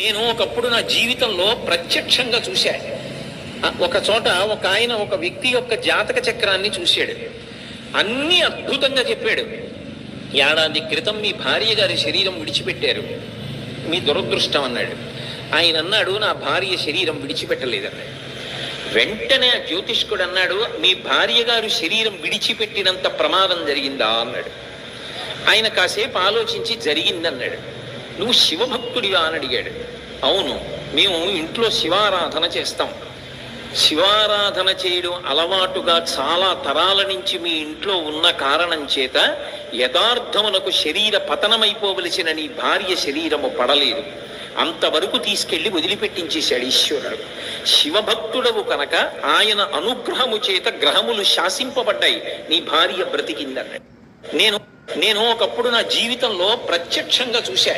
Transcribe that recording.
నేను ఒకప్పుడు నా జీవితంలో ప్రత్యక్షంగా చూశా. ఒక చోట ఒక ఆయన ఒక వ్యక్తి యొక్క జాతక చక్రాన్ని చూశాడు. అన్ని అద్భుతంగా చెప్పాడు. ఏడాది క్రితం మీ భార్య గారి శరీరం విడిచిపెట్టారు, మీ దురదృష్టం అన్నాడు. ఆయన అన్నాడు, నా భార్య శరీరం విడిచిపెట్టలేదన్నాడు. వెంటనే ఆ జ్యోతిష్కుడు అన్నాడు, మీ భార్య గారు శరీరం విడిచిపెట్టినంత ప్రమాదం జరిగిందా అన్నాడు. ఆయన కాసేపు ఆలోచించి జరిగిందన్నాడు. నువ్వు శివభక్తుడివా అని అడిగాడు. అవును, మేము ఇంట్లో శివారాధన చేస్తాం. శివారాధన చేయడం అలవాటుగా చాలా తరాల నుంచి మీ ఇంట్లో ఉన్న కారణం చేత యథార్థమునకు శరీర పతనమైపోవలసిన నీ భార్య శరీరము పడలేదు, అంతవరకు తీసుకెళ్లి వదిలిపెట్టించేశాడు ఈశ్వరుడు. శివభక్తుడవు కనుక ఆయన అనుగ్రహము చేత గ్రహములు శాసింపబడ్డాయి, నీ భార్య బ్రతికిందన్నాడు. నేను ఒకప్పుడు నా జీవితంలో ప్రత్యక్షంగా చూశా.